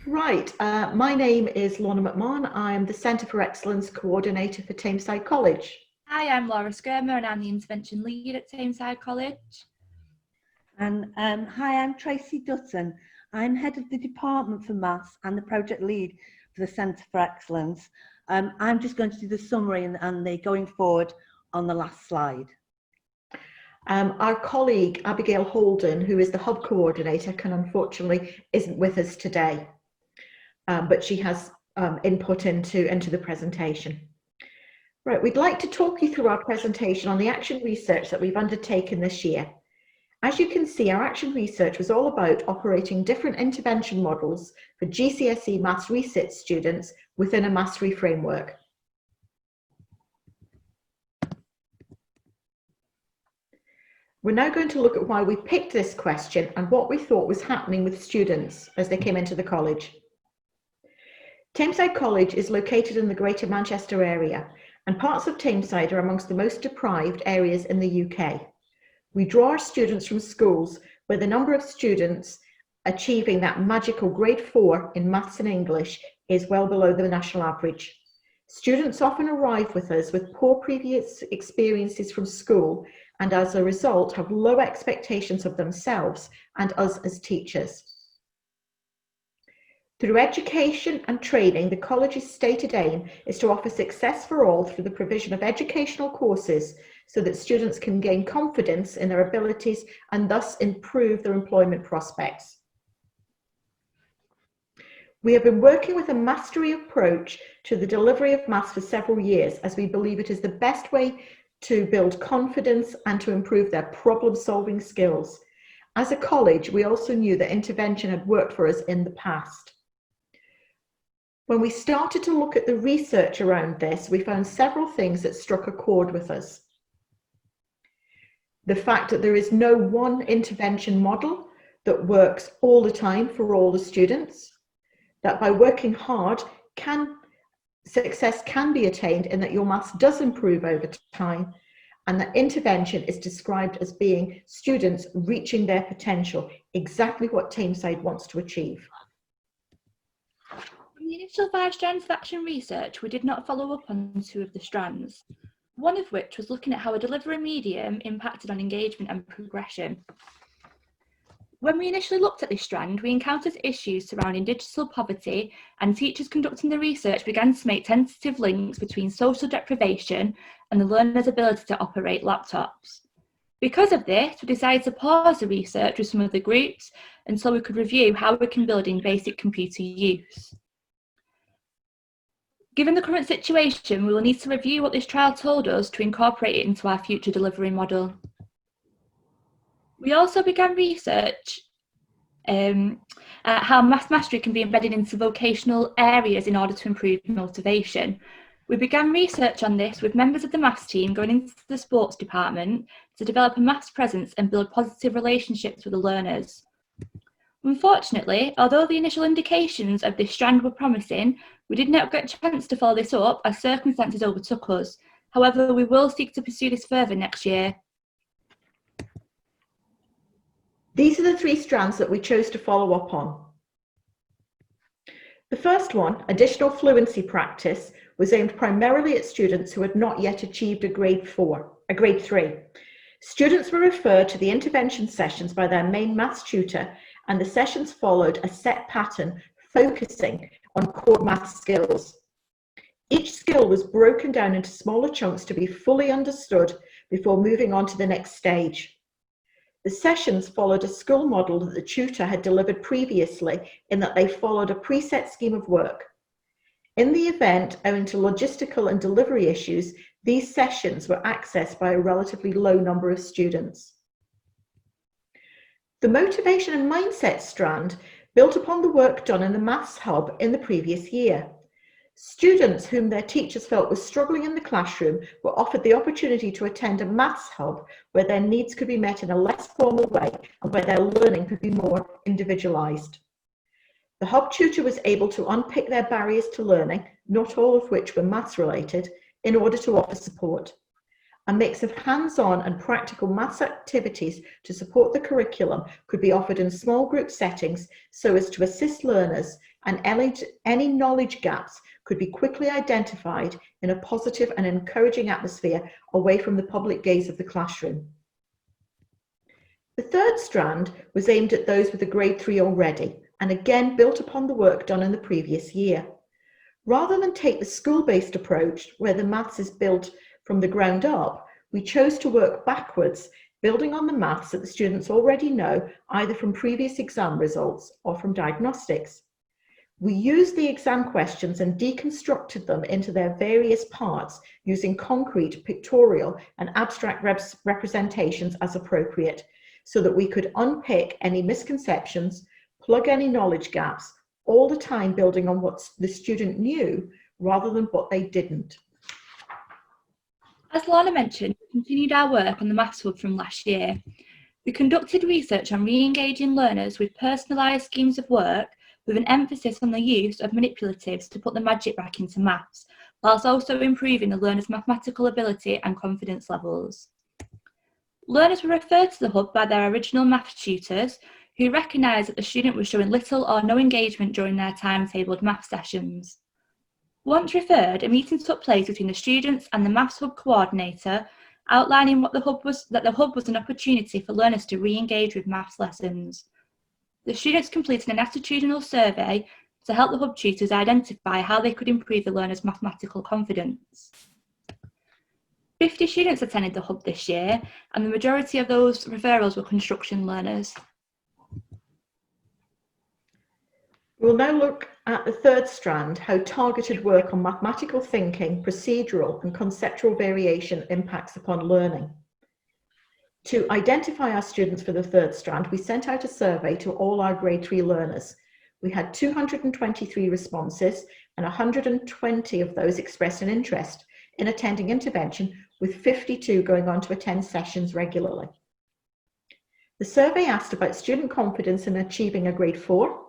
Right, my name is Lorna McMahon. I'm the Centre for Excellence Coordinator for Tameside College. Hi, I'm Laura Skirmer and I'm the Intervention Lead at Tameside College. And hi, I'm Tracy Dutton. I'm Head of the Department for Maths and the Project Lead for the Centre for Excellence. I'm just going to do the summary and the going forward on the last slide. Our colleague Abigail Holden, who is the Hub Coordinator, unfortunately isn't with us today, but she has input into the presentation. Right, we'd like to talk you through our presentation on the action research that we've undertaken this year. As you can see, our action research was all about operating different intervention models for GCSE Maths Resit students within a mastery framework. We're now going to look at why we picked this question and what we thought was happening with students as they came into the college. Tameside College is located in the Greater Manchester area, and parts of Tameside are amongst the most deprived areas in the UK. We draw our students from schools where the number of students achieving that magical grade 4 in maths and English is well below the national average. Students often arrive with us with poor previous experiences from school and as a result have low expectations of themselves and us as teachers. Through education and training, the college's stated aim is to offer success for all through the provision of educational courses so that students can gain confidence in their abilities and thus improve their employment prospects. We have been working with a mastery approach to the delivery of maths for several years, as we believe it is the best way to build confidence and to improve their problem-solving skills. As a college, we also knew that intervention had worked for us in the past. When we started to look at the research around this, we found several things that struck a chord with us. The fact that there is no one intervention model that works all the time for all the students, that by working hard, success can be attained and that your maths does improve over time, and that intervention is described as being students reaching their potential, exactly what Tameside wants to achieve. In the initial 5 strands of action research, we did not follow up on 2 of the strands, one of which was looking at how a delivery medium impacted on engagement and progression. When we initially looked at this strand, we encountered issues surrounding digital poverty, and teachers conducting the research began to make tentative links between social deprivation and the learner's ability to operate laptops. Because of this, we decided to pause the research with some of the groups until we could review how we can build in basic computer use. Given the current situation, we will need to review what this trial told us to incorporate it into our future delivery model. We also began research at how maths mastery can be embedded into vocational areas in order to improve motivation. We began research on this with members of the maths team going into the sports department to develop a maths presence and build positive relationships with the learners. Unfortunately, although the initial indications of this strand were promising, we did not get a chance to follow this up as circumstances overtook us. However, we will seek to pursue this further next year. These are the 3 strands that we chose to follow up on. The first one, additional fluency practice, was aimed primarily at students who had not yet achieved a grade 3. Students were referred to the intervention sessions by their main maths tutor, and the sessions followed a set pattern focusing on core maths skills. Each skill was broken down into smaller chunks to be fully understood before moving on to the next stage. The sessions followed a school model that the tutor had delivered previously in that they followed a preset scheme of work. In the event, owing to logistical and delivery issues, these sessions were accessed by a relatively low number of students. The motivation and mindset strand built upon the work done in the Maths Hub in the previous year. Students whom their teachers felt were struggling in the classroom were offered the opportunity to attend a Maths Hub where their needs could be met in a less formal way and where their learning could be more individualised. The Hub tutor was able to unpick their barriers to learning, not all of which were maths related, in order to offer support. A mix of hands-on and practical maths activities to support the curriculum could be offered in small group settings so as to assist learners and any knowledge gaps could be quickly identified in a positive and encouraging atmosphere away from the public gaze of the classroom. The third strand was aimed at those with a grade 3 already, and again built upon the work done in the previous year. Rather than take the school-based approach where the maths is built from the ground up, we chose to work backwards, building on the maths that the students already know, either from previous exam results or from diagnostics. We used the exam questions and deconstructed them into their various parts using concrete, pictorial, and abstract representations as appropriate, so that we could unpick any misconceptions, plug any knowledge gaps, all the time building on what the student knew rather than what they didn't. As Lorna mentioned, we continued our work on the Maths Hub from last year. We conducted research on re-engaging learners with personalised schemes of work with an emphasis on the use of manipulatives to put the magic back into maths, whilst also improving the learners' mathematical ability and confidence levels. Learners were referred to the hub by their original maths tutors, who recognised that the student was showing little or no engagement during their timetabled maths sessions. Once referred, a meeting took place between the students and the Maths Hub coordinator, outlining that the hub was an opportunity for learners to re-engage with maths lessons. The students completed an attitudinal survey to help the hub tutors identify how they could improve the learners' mathematical confidence. 50 students attended the hub this year, and the majority of those referrals were construction learners. We'll now look at the third strand, how targeted work on mathematical thinking, procedural and conceptual variation impacts upon learning. To identify our students for the third strand, we sent out a survey to all our grade 3 learners. We had 223 responses, and 120 of those expressed an interest in attending intervention, with 52 going on to attend sessions regularly. The survey asked about student confidence in achieving a grade 4,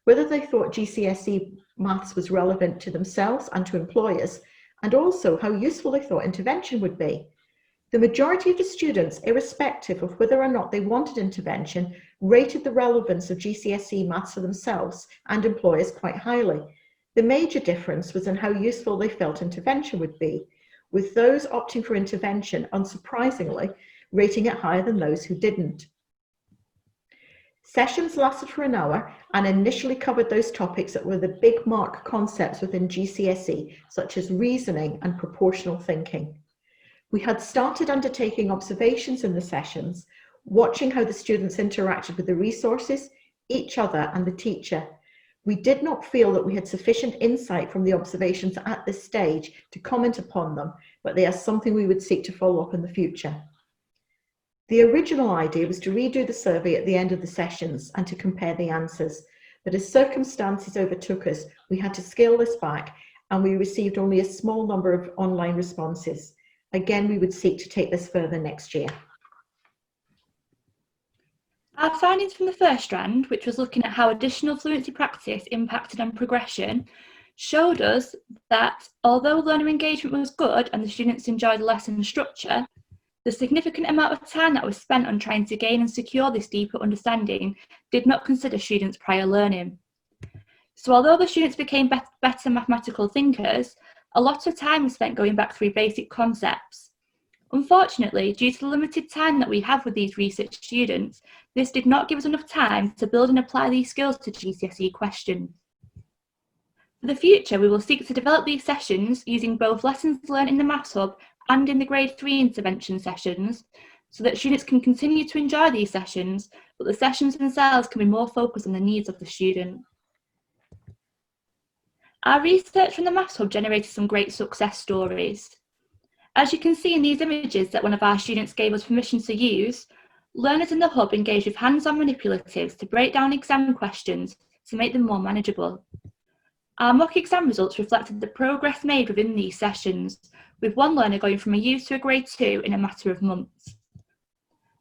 whether they thought GCSE maths was relevant to themselves and to employers, and also how useful they thought intervention would be. The majority of the students, irrespective of whether or not they wanted intervention, rated the relevance of GCSE maths for themselves and employers quite highly. The major difference was in how useful they felt intervention would be, with those opting for intervention, unsurprisingly, rating it higher than those who didn't. Sessions lasted for an hour and initially covered those topics that were the big mark concepts within GCSE, such as reasoning and proportional thinking. We had started undertaking observations in the sessions, watching how the students interacted with the resources, each other and the teacher. We did not feel that we had sufficient insight from the observations at this stage to comment upon them, but they are something we would seek to follow up in the future. The original idea was to redo the survey at the end of the sessions and to compare the answers, but as circumstances overtook us, we had to scale this back and we received only a small number of online responses. Again, we would seek to take this further next year. Our findings from the first strand, which was looking at how additional fluency practice impacted on progression, showed us that although learner engagement was good and the students enjoyed the lesson structure, the significant amount of time that was spent on trying to gain and secure this deeper understanding did not consider students' prior learning. So although the students became better mathematical thinkers, a lot of time was spent going back through basic concepts. Unfortunately, due to the limited time that we have with these research students, this did not give us enough time to build and apply these skills to GCSE questions. For the future, we will seek to develop these sessions using both lessons learned in the Maths Hub and in the grade 3 intervention sessions, so that students can continue to enjoy these sessions, but the sessions themselves can be more focused on the needs of the student. Our research from the Maths Hub generated some great success stories. As you can see in these images that one of our students gave us permission to use, learners in the Hub engaged with hands-on manipulatives to break down exam questions to make them more manageable. Our mock exam results reflected the progress made within these sessions, with one learner going from a U to a grade 2 in a matter of months.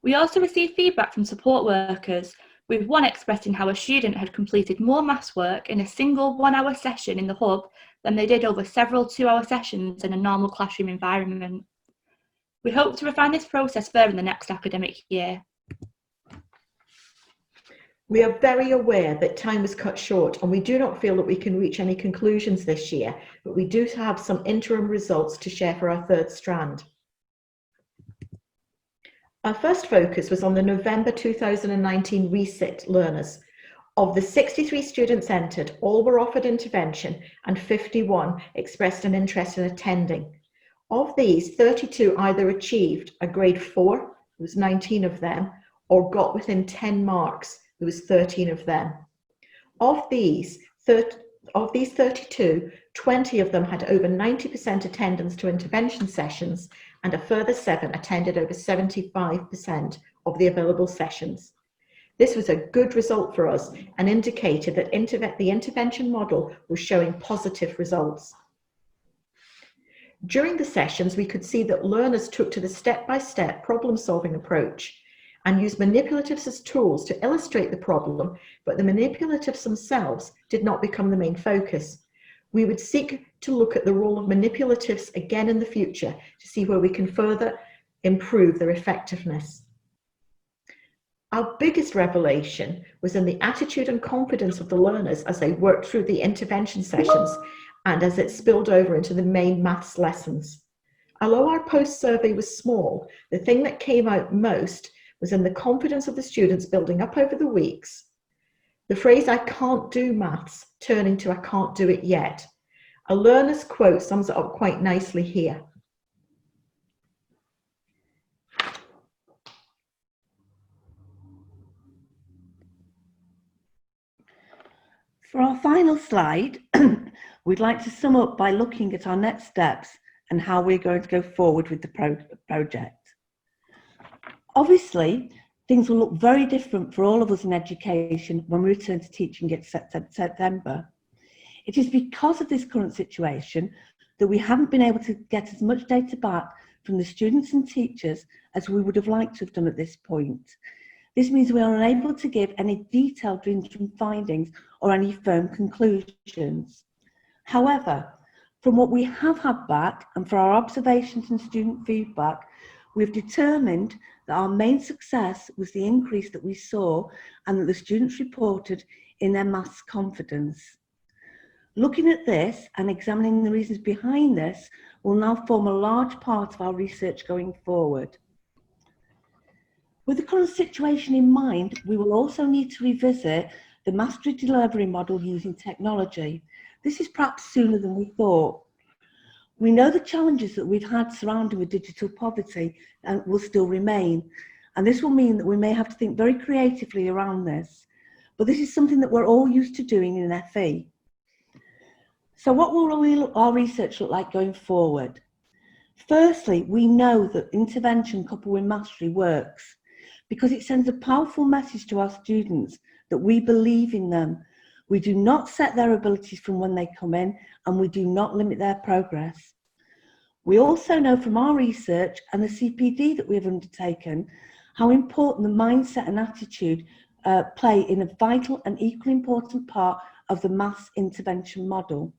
We also received feedback from support workers, with one expressing how a student had completed more maths work in a single 1-hour session in the Hub than they did over several 2-hour sessions in a normal classroom environment. We hope to refine this process further in the next academic year. We are very aware that time was cut short and we do not feel that we can reach any conclusions this year, but we do have some interim results to share for our third strand. Our first focus was on the November 2019 resit learners. Of the 63 students entered, all were offered intervention and 51 expressed an interest in attending. Of these, 32 either achieved a grade 4, there was 19 of them, or got within 10 marks, there was 13 of them. Of these 32, 20 of them had over 90% attendance to intervention sessions, and a further 7 attended over 75% of the available sessions. This was a good result for us and indicated that the intervention model was showing positive results. During the sessions, we could see that learners took to the step-by-step problem-solving approach and used manipulatives as tools to illustrate the problem, but the manipulatives themselves did not become the main focus. We would seek to look at the role of manipulatives again in the future to see where we can further improve their effectiveness. Our biggest revelation was in the attitude and confidence of the learners as they worked through the intervention sessions and as it spilled over into the main maths lessons. Although our post-survey was small, the thing that came out most was in the confidence of the students building up over the weeks. The phrase, "I can't do maths," turning to "I can't do it yet." A learner's quote sums it up quite nicely here. For our final slide, we'd like to sum up by looking at our next steps and how we're going to go forward with the project. Obviously, things will look very different for all of us in education when we return to teaching in September. It is because of this current situation that we haven't been able to get as much data back from the students and teachers as we would have liked to have done at this point. This means we are unable to give any detailed interim findings or any firm conclusions. However, from what we have had back and for our observations and student feedback, we've determined that our main success was the increase that we saw and that the students reported in their maths confidence. Looking at this and examining the reasons behind this will now form a large part of our research going forward. With the current situation in mind, we will also need to revisit the mastery delivery model using technology. This is perhaps sooner than we thought. We know the challenges that we've had surrounding with digital poverty and will still remain, and this will mean that we may have to think very creatively around this. But this is something that we're all used to doing in FE. So what will our research look like going forward? Firstly, we know that intervention coupled with mastery works because it sends a powerful message to our students that we believe in them. We do not set their abilities from when they come in, and we do not limit their progress. We also know from our research and the CPD that we have undertaken how important the mindset and attitude play in a vital and equally important part of the maths intervention model.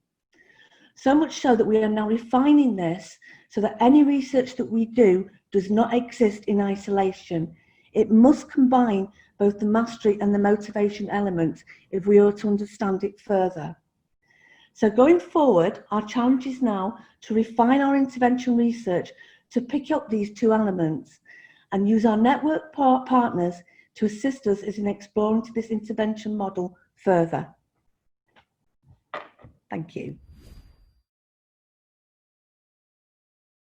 So much so that we are now refining this so that any research that we do does not exist in isolation. It must combine both the mastery and the motivation elements if we are to understand it further. So going forward, our challenge is now to refine our intervention research to pick up these two elements and use our network partners to assist us in exploring this intervention model further. Thank you.